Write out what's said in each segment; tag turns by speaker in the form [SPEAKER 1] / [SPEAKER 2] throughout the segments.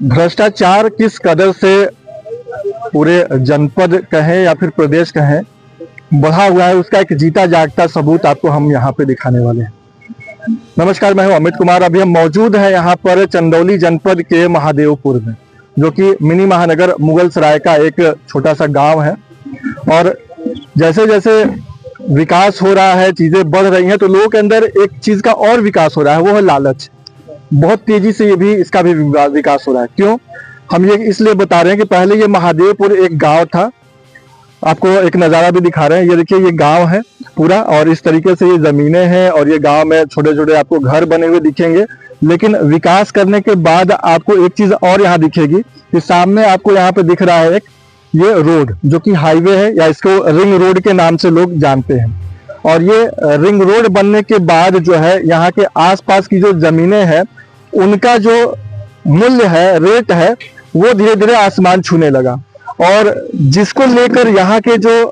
[SPEAKER 1] भ्रष्टाचार किस कदर से पूरे जनपद कहें या फिर प्रदेश कहें बढ़ा हुआ है, उसका एक जीता जागता सबूत आपको हम यहाँ पे दिखाने वाले हैं। नमस्कार, मैं हूं अमित कुमार। अभी हम मौजूद हैं यहाँ पर चंदौली जनपद के महादेवपुर में, जो कि मिनी महानगर मुगलसराय का एक छोटा सा गांव है। और जैसे जैसे विकास हो रहा है, चीजें बढ़ रही हैं, तो लोगों के अंदर एक चीज का और विकास हो रहा है, वो है लालच। बहुत तेजी से ये भी इसका भी विकास हो रहा है। क्यों हम ये इसलिए बता रहे हैं कि पहले ये महादेवपुर एक गांव था। आपको एक नज़ारा भी दिखा रहे हैं, ये देखिए ये गांव है पूरा, और इस तरीके से ये जमीनें हैं और ये गांव में छोटे छोटे आपको घर बने हुए दिखेंगे। लेकिन विकास करने के बाद आपको एक चीज और यहाँ दिखेगी कि सामने आपको यहाँ पे दिख रहा है एक ये रोड, जो कि हाईवे है, या इसको रिंग रोड के नाम से लोग जानते हैं। और ये रिंग रोड बनने के बाद जो है यहाँ के आसपास की जो जमीनें हैं, उनका जो मूल्य है, रेट है, वो धीरे धीरे आसमान छूने लगा। और जिसको लेकर यहाँ के जो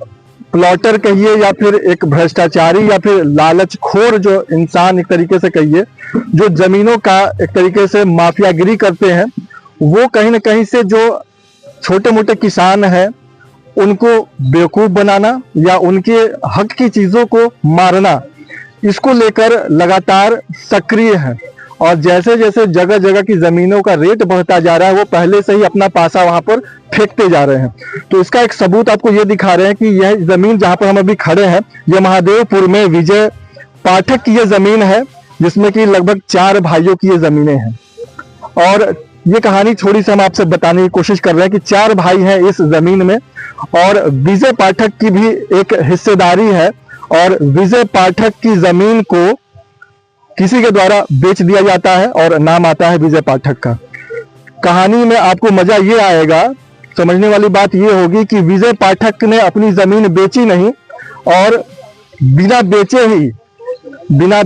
[SPEAKER 1] प्लॉटर कहिए या फिर एक भ्रष्टाचारी या फिर लालचखोर जो इंसान एक तरीके से कहिए, जो जमीनों का एक तरीके से माफियागिरी करते हैं, वो कहीं ना कहीं से जो छोटे मोटे किसान हैं उनको बेवकूफ बनाना या उनके हक की चीजों को मारना, इसको लेकर लगातार सक्रिय है। और जैसे जैसे जगह जगह की जमीनों का रेट बढ़ता जा रहा है, वो पहले से ही अपना पासा वहां पर फेंकते जा रहे हैं। तो इसका एक सबूत आपको ये दिखा रहे हैं कि यह जमीन जहां पर हम अभी खड़े हैं, यह महादेवपुर में विजय पाठक की यह जमीन है, जिसमें कि लगभग 4 भाइयों की ये जमीनें हैं। और ये कहानी थोड़ी सी हम आपसे बताने की कोशिश कर रहे हैं कि 4 भाई हैं इस जमीन में, और विजय पाठक की भी एक हिस्सेदारी है। और विजय पाठक की जमीन को किसी के द्वारा बेच दिया जाता है और नाम आता है विजय पाठक का। कहानी में आपको मजा ये आएगा, समझने वाली बात ये होगी कि विजय पाठक ने अपनी जमीन बेची नहीं, और बिना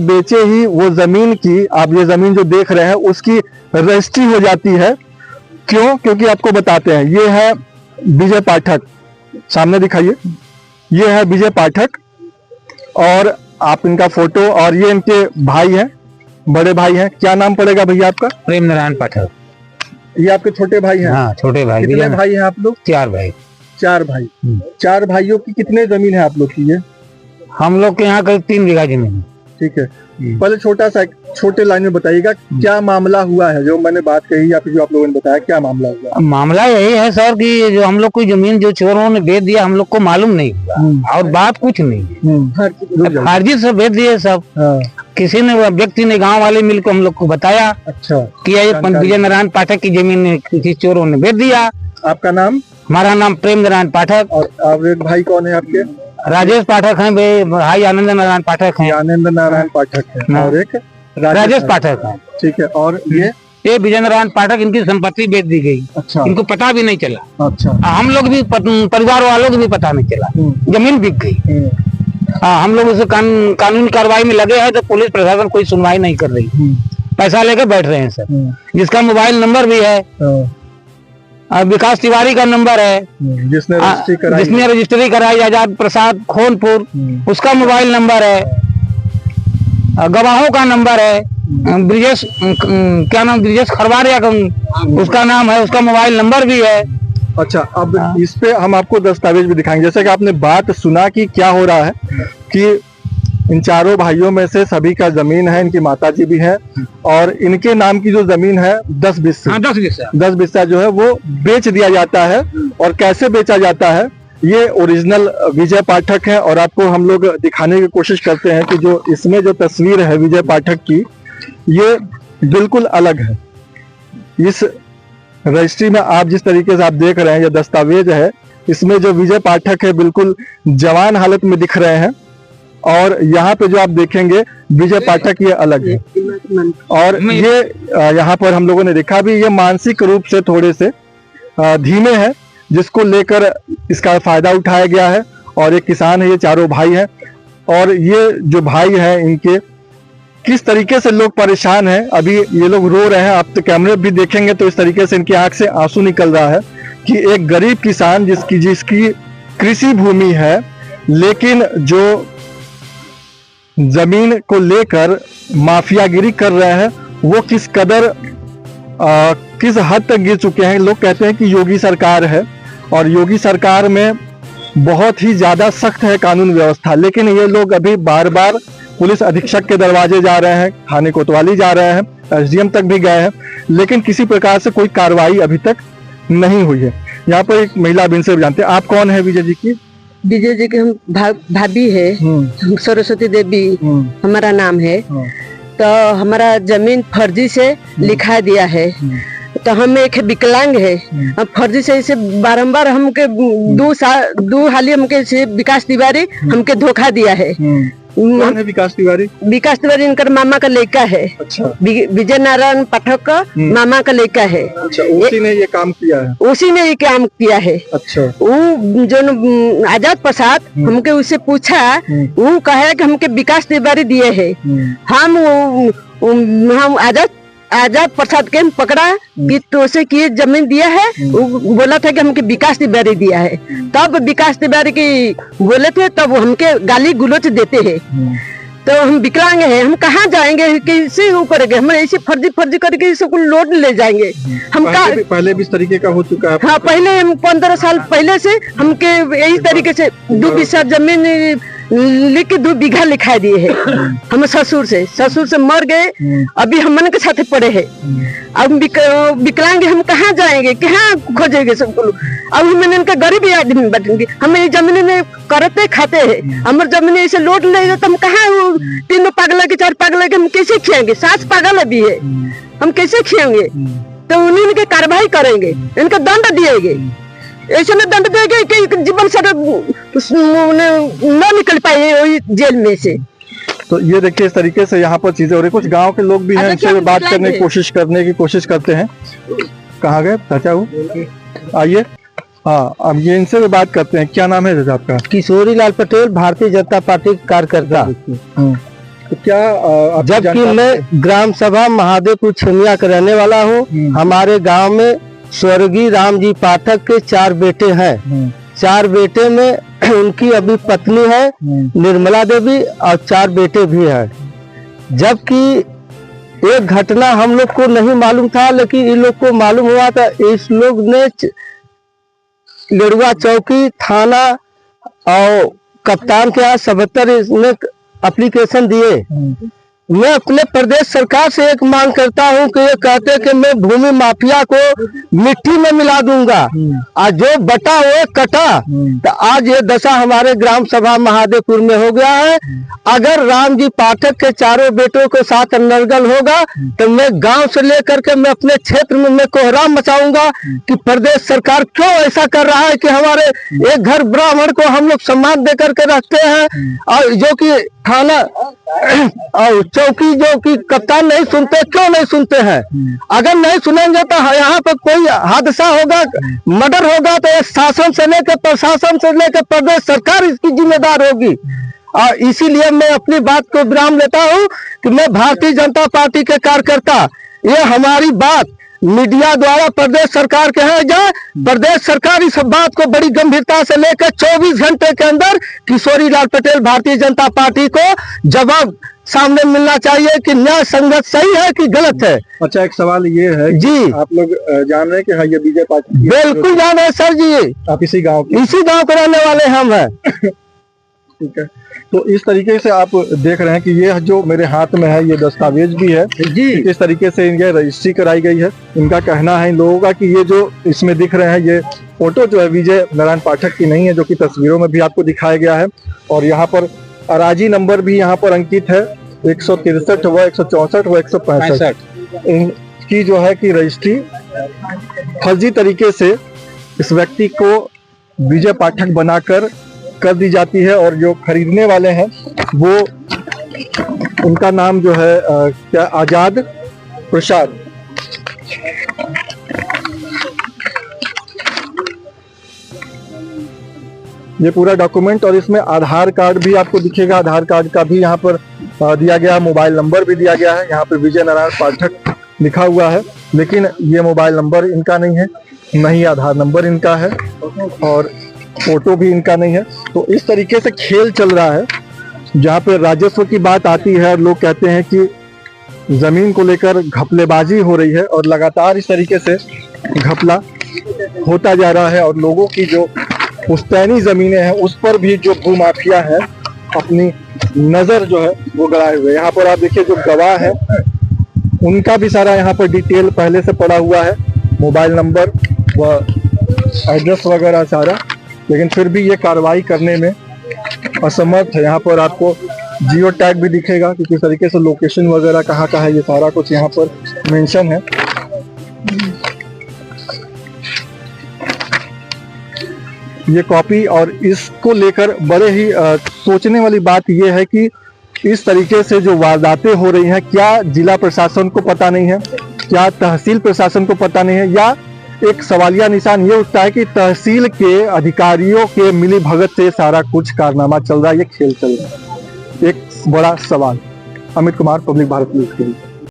[SPEAKER 1] बेचे ही वो जमीन की, आप ये जमीन जो देख रहे हैं, उसकी रजिस्ट्री हो जाती है। क्यों? क्योंकि आपको बताते हैं, ये है विजय पाठक, सामने दिखाइए, ये है विजय पाठक, और आप इनका फोटो, और ये इनके भाई हैं, बड़े भाई हैं। क्या नाम पड़ेगा भैया आपका?
[SPEAKER 2] प्रेम नारायण पाठक।
[SPEAKER 1] ये आपके छोटे भाई हैं?
[SPEAKER 2] हाँ, छोटे भाई।
[SPEAKER 1] कितने भाई हैं आप लोग?
[SPEAKER 2] 4 भाई।
[SPEAKER 1] 4 भाई। 4 भाइयों की कितने जमीन है आप लोग की? ये
[SPEAKER 2] हम लोग के यहाँ करीब 3 बीघा जमीन है।
[SPEAKER 1] ठीक है, पहले छोटे लाइन में बताइएगा, क्या मामला हुआ है जो मैंने बात कही या फिर जो आप लोगों ने बताया, क्या मामला हुआ?
[SPEAKER 2] मामला यही है सर कि जो हम लोग को जमीन जो चोरों ने बेच दिया, हम लोग को मालूम नहीं हुआ, और बात कुछ नहीं है, फर्जी से बेच दिए सब। किसी ने, व्यक्ति ने, गांव वाले मिलकर हम लोग को बताया।
[SPEAKER 1] अच्छा,
[SPEAKER 2] कि ये विजय नारायण पाठक की जमीन किसी चोरों ने बेच दिया।
[SPEAKER 1] आपका नाम?
[SPEAKER 2] हमारा नाम प्रेम नारायण पाठक।
[SPEAKER 1] और एक भाई कौन है आपके?
[SPEAKER 2] राजेश पाठक हैं भाई, आनंद नारायण पाठक हैं।
[SPEAKER 1] आनंद नारायण पाठक है, और एक
[SPEAKER 2] राजेश पाठक है।
[SPEAKER 1] ठीक है, और ये
[SPEAKER 2] विजय नारायण पाठक, इनकी संपत्ति बेच दी गई।
[SPEAKER 1] अच्छा,
[SPEAKER 2] इनको पता भी नहीं चला।
[SPEAKER 1] अच्छा,
[SPEAKER 2] हम लोग भी, परिवार वालों को भी पता नहीं चला, जमीन बिक गई। हम लोग इसे कानूनी कार्रवाई में लगे हैं, तो पुलिस प्रशासन कोई सुनवाई नहीं कर रही, पैसा लेकर बैठ रहे हैं सर। जिसका मोबाइल नंबर भी है, विकास तिवारी का नंबर है, जिसने रजिस्ट्री कराई, आजाद प्रसाद खोनपुर, उसका मोबाइल नंबर है, गवाहों का नंबर है, ब्रिजेश, क्या नाम, ब्रिजेश खरवारिया का उसका नाम है, उसका मोबाइल नंबर भी है।
[SPEAKER 1] अच्छा, अब इस पे हम आपको दस्तावेज भी दिखाएंगे। जैसे कि आपने बात सुना कि क्या हो रहा है कि इन 4 भाइयों में से सभी का जमीन है, इनकी माताजी भी है, और इनके नाम की जो जमीन है 10 बिस्सा जो है वो बेच दिया जाता है। और कैसे बेचा जाता है, ये ओरिजिनल विजय पाठक है। और आपको हम लोग दिखाने की कोशिश करते हैं कि जो इसमें जो तस्वीर है विजय पाठक की, ये बिल्कुल अलग है। इस रजिस्ट्री में आप जिस तरीके से आप देख रहे हैं, ये दस्तावेज है, इसमें जो विजय पाठक है बिल्कुल जवान हालत में दिख रहे हैं, और यहाँ पे जो आप देखेंगे विजय पाठक ये अलग है। और ये यहाँ पर हम लोगों ने देखा भी, ये मानसिक रूप से थोड़े से धीमे हैं, जिसको लेकर इसका फायदा उठाया गया है। और एक किसान है, ये 4 भाई हैं, और ये जो भाई हैं इनके किस तरीके से लोग परेशान हैं, अभी ये लोग रो रहे हैं। आप तो कैमरे भी देखेंगे तो इस तरीके से इनकी आंख से आंसू निकल रहा है कि एक गरीब किसान जिसकी कृषि भूमि है, लेकिन जो जमीन को लेकर माफियागिरी कर रहे हैं वो किस कदर किस हद तक गिर चुके हैं। लोग कहते हैं कि योगी सरकार है और योगी सरकार में बहुत ही ज्यादा सख्त है कानून व्यवस्था, लेकिन ये लोग अभी बार बार पुलिस अधीक्षक के दरवाजे जा रहे हैं, थाने कोतवाली जा रहे हैं, एसडीएम तक भी गए हैं, लेकिन किसी प्रकार से कोई कार्रवाई अभी तक नहीं हुई है। यहाँ पर एक महिला बिन से जानते हैं, आप कौन है विजय जी की?
[SPEAKER 3] विजय जी के हम भाभी है, हम सरस्वती देवी हमारा नाम है। तो हमारा जमीन फर्जी से लिखा दिया है, तो हम एक विकलांग है, अब फर्जी से इसे बारंबार हमके दो हाली हमके से विकास तिवारी हमके धोखा दिया है।
[SPEAKER 1] कौन है विकास तिवारी?
[SPEAKER 3] विकास तिवारी इनका मामा का लड़का है। अच्छा। विजय नारायण पाठक का मामा का लड़का है।
[SPEAKER 1] अच्छा, उसी ने ये काम किया है? उसी
[SPEAKER 3] ने ये काम किया है।
[SPEAKER 1] अच्छा।
[SPEAKER 3] वो जो आजाद प्रसाद हमके उससे पूछा, वो कहा कि हमके विकास तिवारी दिए है। हम आजाद प्रसाद के पकड़ा कि तोसे की जमीन दिया है, वो बोला था कि हमके विकास तिवारी दिया है। तब विकास तिवारी की बोले थे, तब वो हमके गाली गुलोच देते हैं। तो हम विकलांग हैं, हम कहाँ जाएंगे, कैसे वो करेंगे, हम ऐसे फर्जी करके इसको लोड ले जाएंगे। हम
[SPEAKER 1] पहले भी इस तरीके का हो चुका है?
[SPEAKER 3] हाँ, पहले हम 15 साल पहले से हमके यही तरीके से 2 बीघा जमीन लिख के 2 बीघा लिखा दिए है। हम ससुर से मर गए, अभी हमन के साथ पड़े हैं। अब विकलांग हम कहाँ जाएंगे, कहाँ खोजेंगे सबको। अब मैंने इनका गरीब आदमी बैठेंगे, हम ये जमीन में करते खाते हैं, हमारे जमीन ऐसे लोड ले तो हम कहाँ 3 पागल के 4 पागल के हम कैसे खिएंगे, 7 पागल भी है, हम कैसे खिएंगे। तो उन्हीं के कार्रवाई करेंगे, इनका दंड दिएगे, ऐसे में दंड देंगे कि जीवन से न निकल पाए जेल में से।
[SPEAKER 1] तो ये देखिए इस तरीके से यहाँ पर चीजें हो रही। कुछ गांव के लोग भी हैं, इनसे बात करने की कोशिश करते हैं। कहाँ गए चाचा? वो आइए। हाँ, अब ये इनसे भी बात करते हैं। क्या नाम है चाचा आपका?
[SPEAKER 2] किशोरी लाल पटेल, भारतीय जनता पार्टी कार्यकर्ता।
[SPEAKER 1] तो क्या
[SPEAKER 2] जबकि मैं ग्राम सभा महादेवपुर छिमिया का रहने वाला हूँ। हमारे गाँव में स्वर्गीय राम जी पाठक के 4 बेटे हैं। 4 बेटे में उनकी अभी पत्नी है निर्मला देवी और 4 बेटे भी हैं। जबकि एक घटना हम लोग को नहीं मालूम था, लेकिन इन लोग को मालूम हुआ था। इस लोग ने लेड़ुआ चौकी थाना और कप्तान के यहाँ 77 ने एप्लीकेशन दिए। मैं अपने प्रदेश सरकार से एक मांग करता हूं कि ये कहते कि मैं भूमि माफिया को मिट्टी में मिला दूंगा, और जो बटा वो कटा। तो आज ये दशा हमारे ग्राम सभा महादेवपुर में हो गया है। अगर राम जी पाठक के 4 बेटों के साथ अनर्गल होगा तो मैं गांव से लेकर के मैं अपने क्षेत्र में मैं कोहराम मचाऊंगा कि प्रदेश सरकार क्यों ऐसा कर रहा है कि हमारे एक घर ब्राह्मण को हम लोग सम्मान दे करके रखते हैं, और जो कि थाना और चौकी जो कि कप्तान नहीं सुनते, क्यों नहीं सुनते हैं। अगर नहीं सुनेंगे तो यहाँ पर कोई हादसा होगा, मर्डर होगा, तो शासन से लेकर प्रशासन से लेकर प्रदेश सरकार इसकी जिम्मेदार होगी। और इसीलिए मैं अपनी बात को विराम लेता हूँ कि मैं भारतीय जनता पार्टी के कार्यकर्ता, ये हमारी बात मीडिया द्वारा प्रदेश सरकार के यहाँ जाए। प्रदेश सरकार इस बात को बड़ी गंभीरता से लेकर 24 घंटे के अंदर किशोरी लाल पटेल भारतीय जनता पार्टी को जवाब सामने मिलना चाहिए कि न्याय संगत सही है कि गलत है।
[SPEAKER 1] अच्छा, एक सवाल ये है
[SPEAKER 2] जी,
[SPEAKER 1] आप लोग जान रहे हैं कि हाँ ये बीजेपी पार्टी?
[SPEAKER 2] बिल्कुल जान रहे हैं सर जी,
[SPEAKER 1] आप इसी गाँव
[SPEAKER 2] के रहने वाले हम हैं।
[SPEAKER 1] ठीक है, तो इस तरीके से आप देख रहे हैं कि ये जो मेरे हाथ में है ये दस्तावेज भी है जी, इस तरीके से इनके रजिस्ट्री कराई गई है। इनका कहना है इन लोगों का कि ये जो इसमें दिख रहे हैं ये फोटो जो है विजय नारायण पाठक की नहीं है, जो कि तस्वीरों में भी आपको दिखाया गया है। और यहाँ पर अराजी नंबर भी यहाँ पर अंकित है 163 व 164 व 165। इनकी जो है कि रजिस्ट्री फर्जी तरीके से इस व्यक्ति को विजय पाठक बनाकर कर दी जाती है, और जो खरीदने वाले हैं वो उनका नाम जो है क्या आजाद प्रसाद। ये पूरा डॉक्यूमेंट, और इसमें आधार कार्ड भी आपको दिखेगा। आधार कार्ड का भी यहाँ पर दिया गया है, मोबाइल नंबर भी दिया गया है। यहाँ पर विजय नारायण पाठक लिखा हुआ है, लेकिन ये मोबाइल नंबर इनका नहीं है, नहीं आधार नंबर इनका है, और फोटो भी इनका नहीं है। तो इस तरीके से खेल चल रहा है, जहाँ पे राजस्व की बात आती है और लोग कहते हैं कि जमीन को लेकर घपलेबाजी हो रही है और लगातार इस तरीके से घपला होता जा रहा है और लोगों की जो पुश्तैनी जमीनें हैं उस पर भी जो भूमाफिया है अपनी नजर जो है वो गड़ाए हुए। यहाँ पर आप देखिए जो गवाह है उनका भी सारा यहाँ पर डिटेल पहले से पड़ा हुआ है, मोबाइल नंबर व एड्रेस वगैरह सारा, लेकिन फिर भी ये कार्रवाई करने में असमर्थ है। यहाँ पर आपको जियो टैग भी दिखेगा कि किस तरीके से लोकेशन वगैरह कहाँ का है, ये सारा कुछ यहाँ पर मेंशन है। ये कॉपी और इसको लेकर बड़े ही सोचने वाली बात यह है कि इस तरीके से जो वारदातें हो रही हैं, क्या जिला प्रशासन को पता नहीं है, क्या तहसील प्रशासन को पता नहीं है, या एक सवालिया निशान ये उठता है कि तहसील के अधिकारियों के मिली भगत से सारा कुछ कारनामा चल रहा है, ये खेल चल रहा है। एक बड़ा सवाल। अमित कुमार, पब्लिक भारत न्यूज के लिए।